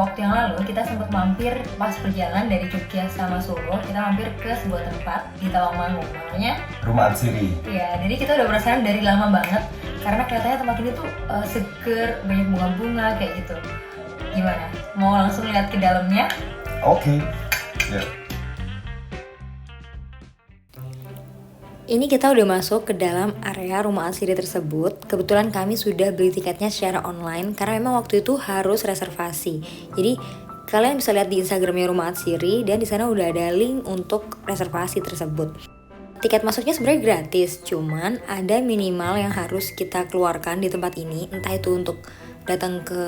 waktu yang lalu kita sempat mampir pas perjalanan dari Jogja sama Solo, kita mampir ke sebuah tempat di Tawangmangu, namanya Rumah Atsiri. ya. Jadi kita udah penasaran dari lama banget karena kelihatannya tempat ini tuh seger, banyak bunga-bunga kayak gitu. Gimana? Mau langsung lihat ke dalamnya? Oke. Ya. Ini kita udah masuk ke dalam area Rumah Atsiri tersebut. Kebetulan kami sudah beli tiketnya secara online karena memang waktu itu harus reservasi. Jadi kalian bisa lihat di Instagramnya Rumah Atsiri dan di sana udah ada link untuk reservasi tersebut. Tiket masuknya sebenarnya gratis, cuman ada minimal yang harus kita keluarkan di tempat ini, entah itu untuk datang ke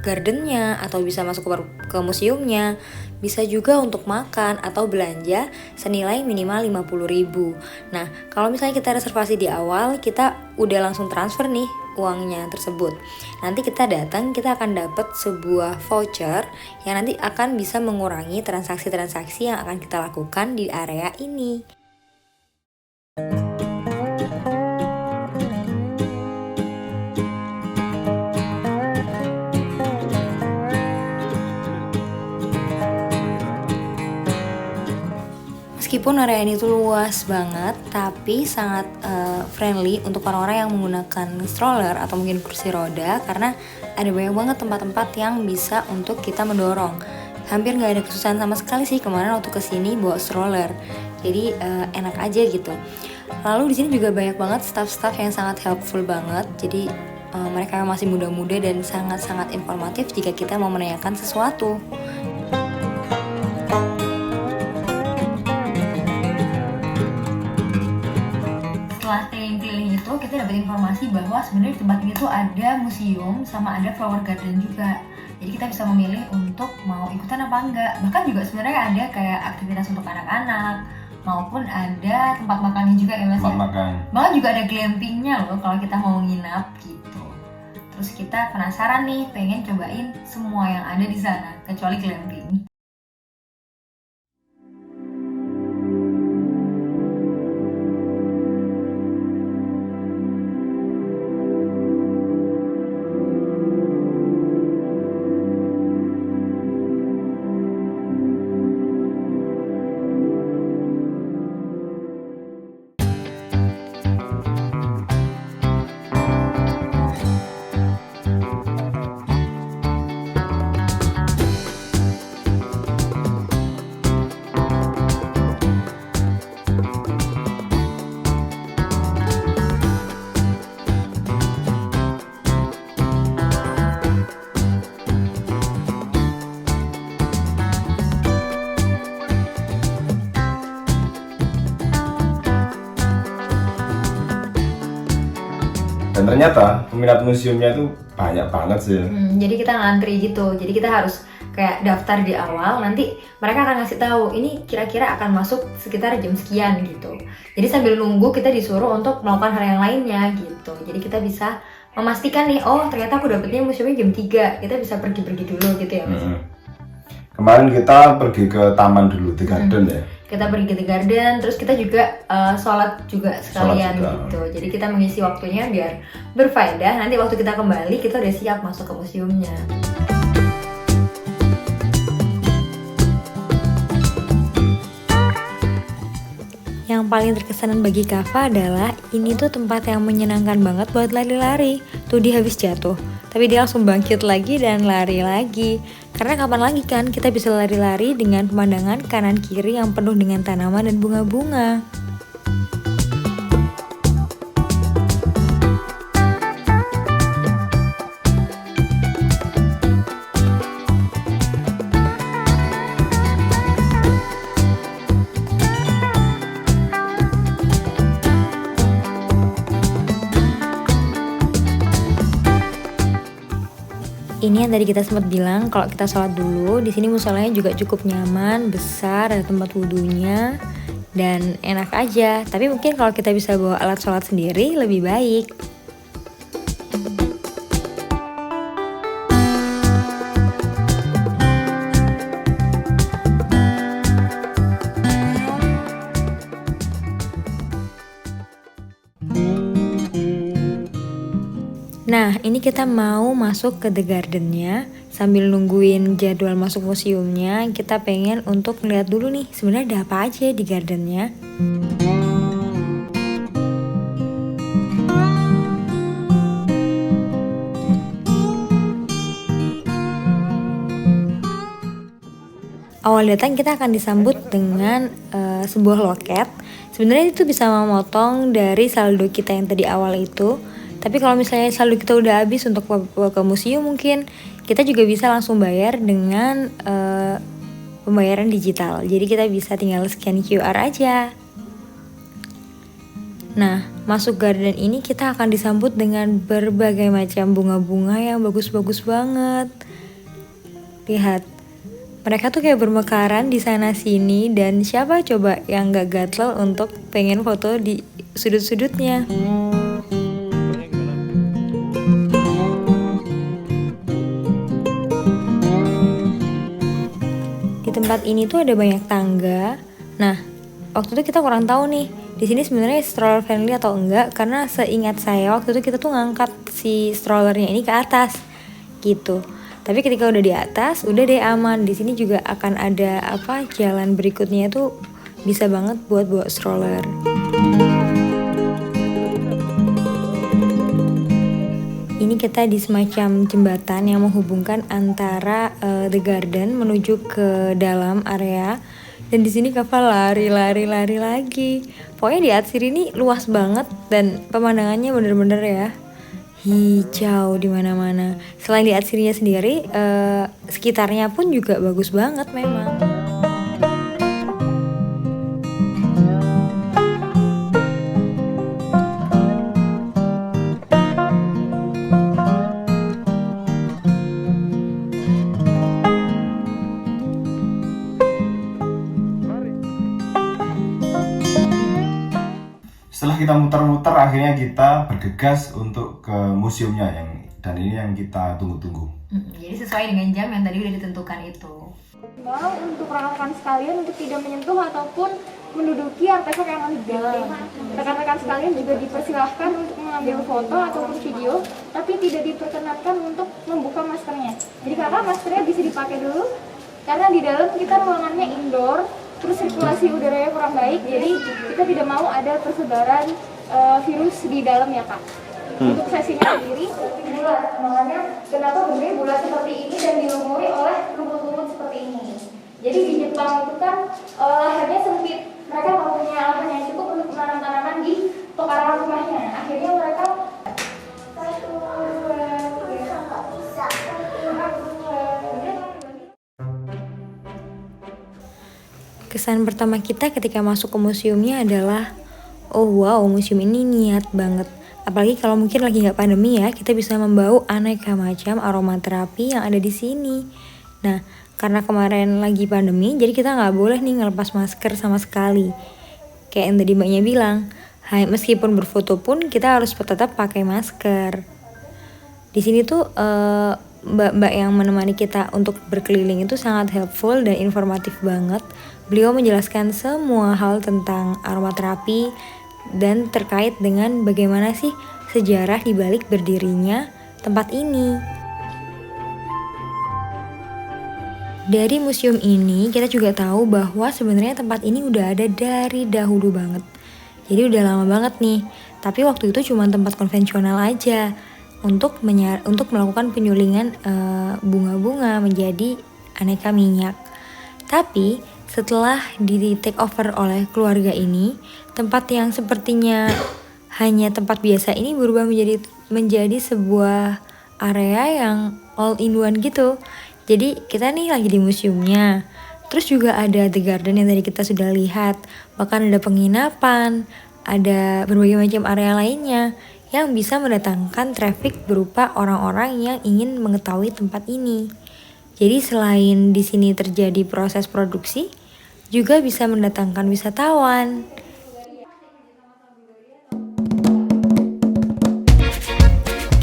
gardennya atau bisa masuk ke museumnya, bisa juga untuk makan atau belanja senilai minimal 50.000. Nah, kalau misalnya kita reservasi di awal, kita udah langsung transfer nih uangnya tersebut. Nanti kita datang, kita akan dapat sebuah voucher yang nanti akan bisa mengurangi transaksi-transaksi yang akan kita lakukan di area ini. Meskipun area ini tuh luas banget, tapi sangat friendly untuk orang-orang yang menggunakan stroller atau mungkin kursi roda, karena ada banyak banget tempat-tempat yang bisa untuk kita mendorong. Hampir nggak ada kesusahan sama sekali sih kemarin waktu kesini bawa stroller, jadi enak aja gitu. Lalu di sini juga banyak banget staff-staff yang sangat helpful banget, jadi mereka masih muda-muda dan sangat-sangat informatif jika kita mau menanyakan sesuatu. Setelah keliling-keliling itu kita dapat informasi bahwa sebenarnya di tempat ini tuh ada museum sama ada flower garden juga. Jadi kita bisa memilih untuk mau ikutan apa enggak. Bahkan juga sebenarnya ada kayak aktivitas untuk anak-anak maupun ada tempat makannya juga ya Mas. Tempat makan. Bahkan juga ada glampingnya loh kalau kita mau nginap gitu. Terus kita penasaran nih, pengen cobain semua yang ada di sana kecuali glamping. Dan ternyata peminat museumnya itu banyak banget sih. Jadi kita ngantri gitu. Jadi kita harus kayak daftar di awal. Nanti mereka akan ngasih tahu ini kira-kira akan masuk sekitar jam sekian gitu. Jadi sambil nunggu kita disuruh untuk melakukan hal yang lainnya gitu. Jadi kita bisa memastikan nih, oh ternyata aku dapetnya museumnya jam 3. Kita bisa pergi-pergi dulu gitu ya Mas. Kemarin kita pergi ke taman dulu, di garden ya. Kita pergi ke The Garden, terus kita juga sholat juga sekalian Sholat juga. gitu. Jadi kita mengisi waktunya biar berfaedah. Nanti waktu kita kembali kita udah siap masuk ke museumnya. Yang paling terkesan bagi Kava adalah ini tuh tempat yang menyenangkan banget buat lari-lari. Tuh dia habis jatuh, tapi dia langsung bangkit lagi dan lari lagi. Karena kapan lagi kan kita bisa lari-lari dengan pemandangan kanan kiri yang penuh dengan tanaman dan bunga-bunga. Ini yang tadi kita sempat bilang kalau kita sholat dulu. Di sini musolanya juga cukup nyaman, besar, ada tempat wudhunya dan enak aja. Tapi mungkin kalau kita bisa bawa alat sholat sendiri lebih baik. Nah, ini kita mau masuk ke The Garden-nya. Sambil nungguin jadwal masuk museumnya, kita pengen untuk ngeliat dulu nih sebenarnya ada apa aja di gardennya. Awal datang kita akan disambut dengan sebuah loket. Sebenarnya itu bisa memotong dari saldo kita yang tadi awal itu. Tapi kalau misalnya saldo kita udah habis untuk ke museum, mungkin kita juga bisa langsung bayar dengan pembayaran digital. Jadi kita bisa tinggal scan QR aja. Nah, masuk garden ini kita akan disambut dengan berbagai macam bunga-bunga yang bagus-bagus banget. Lihat, mereka tuh kayak bermekaran di sana sini, dan siapa coba yang gak gatel untuk pengen foto di sudut-sudutnya. Di tempat ini tuh ada banyak tangga. Nah, waktu itu kita kurang tahu nih, di sini sebenarnya stroller friendly atau enggak, karena seingat saya waktu itu kita tuh ngangkat si strollernya ini ke atas gitu. Tapi ketika udah di atas, udah deh aman. Di sini juga akan ada jalan berikutnya itu bisa banget buat bawa stroller. Ini kita di semacam jembatan yang menghubungkan antara The Garden menuju ke dalam area. Dan di sini Kava lari lagi. Pokoknya di Atsiri ini luas banget dan pemandangannya bener-bener ya hijau di mana-mana. Selain di Atsirinya sendiri, sekitarnya pun juga bagus banget memang. Setelah kita muter-muter, akhirnya kita bergegas untuk ke museumnya dan ini yang kita tunggu-tunggu. Jadi sesuai dengan jam yang tadi udah ditentukan itu. Untuk rekan-rekan sekalian untuk tidak menyentuh ataupun menduduki artefak yang legal. Rekan-rekan sekalian juga dipersilahkan untuk mengambil foto ataupun video, tapi tidak diperkenankan untuk membuka maskernya. Jadi kakak maskernya bisa dipakai dulu, karena di dalam kita ruangannya indoor, terus sirkulasi udaranya kurang baik, jadi kita tidak mau ada persebaran virus di dalam ya kak. Untuk sesinya sendiri bulat, makanya kenapa gede bulat seperti ini dan dilumuri oleh lumut-lumut seperti ini. Jadi di Jepang itu kan lahannya sempit, mereka nggak punya lahan yang cukup untuk menanam tanaman di pekarangan rumahnya. Akhirnya mereka Kesan pertama kita ketika masuk ke museumnya adalah, oh wow, museum ini niat banget. Apalagi kalau mungkin lagi nggak pandemi ya, kita bisa membau aneka macam aromaterapi yang ada di sini. Nah, karena kemarin lagi pandemi, jadi kita nggak boleh nih ngelepas masker sama sekali. Kayak yang tadi mbaknya bilang, meskipun berfoto pun kita harus tetap pakai masker. Di sini tuh mbak-mbak yang menemani kita untuk berkeliling itu sangat helpful dan informatif banget. Beliau menjelaskan semua hal tentang aromaterapi dan terkait dengan bagaimana sih sejarah dibalik berdirinya tempat ini. Dari museum ini kita juga tahu bahwa sebenarnya tempat ini udah ada dari dahulu banget. Jadi udah lama banget nih. Tapi waktu itu cuma tempat konvensional aja untuk melakukan penyulingan bunga-bunga menjadi aneka minyak. Tapi setelah di take over oleh keluarga ini, tempat yang sepertinya hanya tempat biasa ini berubah menjadi sebuah area yang all in one gitu. Jadi kita nih lagi di museumnya, terus juga ada The Garden yang tadi kita sudah lihat, bahkan ada penginapan, ada berbagai macam area lainnya yang bisa mendatangkan traffic berupa orang-orang yang ingin mengetahui tempat ini. Jadi selain di sini terjadi proses produksi, juga bisa mendatangkan wisatawan.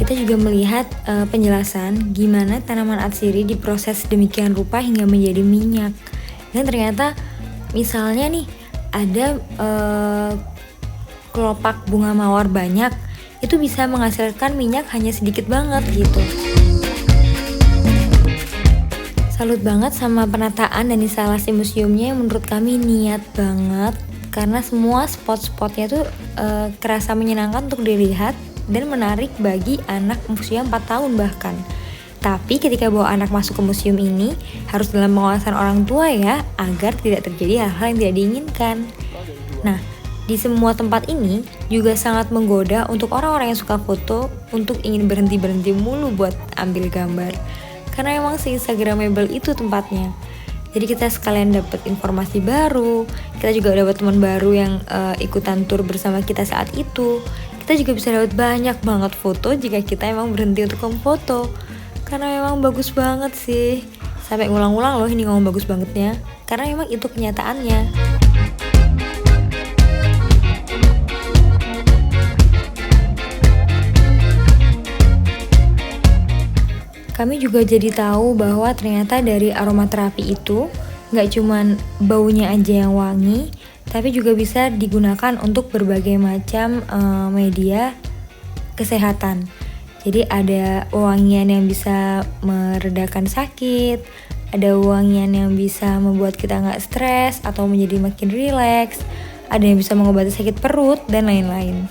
Kita juga melihat penjelasan gimana tanaman atsiri diproses demikian rupa hingga menjadi minyak. Dan ternyata misalnya nih ada kelopak bunga mawar banyak itu bisa menghasilkan minyak hanya sedikit banget gitu. Salut banget sama penataan dan instalasi museumnya yang menurut kami niat banget, karena semua spot-spotnya tuh kerasa menyenangkan untuk dilihat dan menarik bagi anak usia 4 tahun bahkan. Tapi ketika bawa anak masuk ke museum ini harus dalam pengawasan orang tua ya, agar tidak terjadi hal-hal yang tidak diinginkan. Nah, di semua tempat ini juga sangat menggoda untuk orang-orang yang suka foto untuk ingin berhenti-berhenti mulu buat ambil gambar. Karena emang se-instagramable itu tempatnya. Jadi kita sekalian dapat informasi baru, kita juga dapat teman baru yang ikutan tur bersama kita saat itu. Kita juga bisa dapat banyak banget foto jika kita emang berhenti untuk memfoto. Karena memang bagus banget sih. Sampai ngulang-ngulang loh ini ngomong bagus bangetnya. Karena memang itu kenyataannya. Kami juga jadi tahu bahwa ternyata dari aromaterapi itu nggak cuman baunya aja yang wangi, tapi juga bisa digunakan untuk berbagai macam media kesehatan. Jadi ada wangian yang bisa meredakan sakit, ada wangian yang bisa membuat kita nggak stres atau menjadi makin rileks, ada yang bisa mengobati sakit perut, dan lain-lain.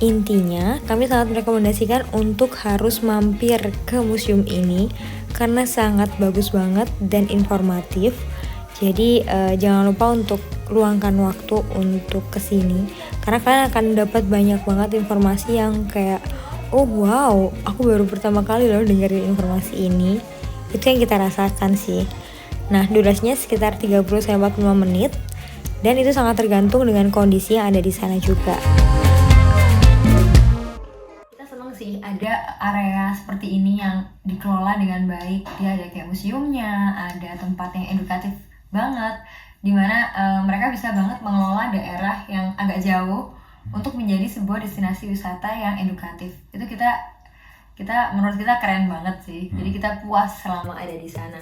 Intinya, kami sangat merekomendasikan untuk harus mampir ke museum ini karena sangat bagus banget dan informatif. Jadi jangan lupa untuk luangkan waktu untuk kesini karena kalian akan dapat banyak banget informasi yang kayak oh wow, aku baru pertama kali loh dengerin informasi ini. Itu yang kita rasakan sih. Nah, durasinya sekitar 30-45 menit dan itu sangat tergantung dengan kondisi yang ada di sana juga. Sih ada area seperti ini yang dikelola dengan baik. Dia ada kayak museumnya, ada tempat yang edukatif banget, dimana mereka bisa banget mengelola daerah yang agak jauh untuk menjadi sebuah destinasi wisata yang edukatif. Itu kita menurut kita keren banget sih. Jadi kita puas selama ada di sana.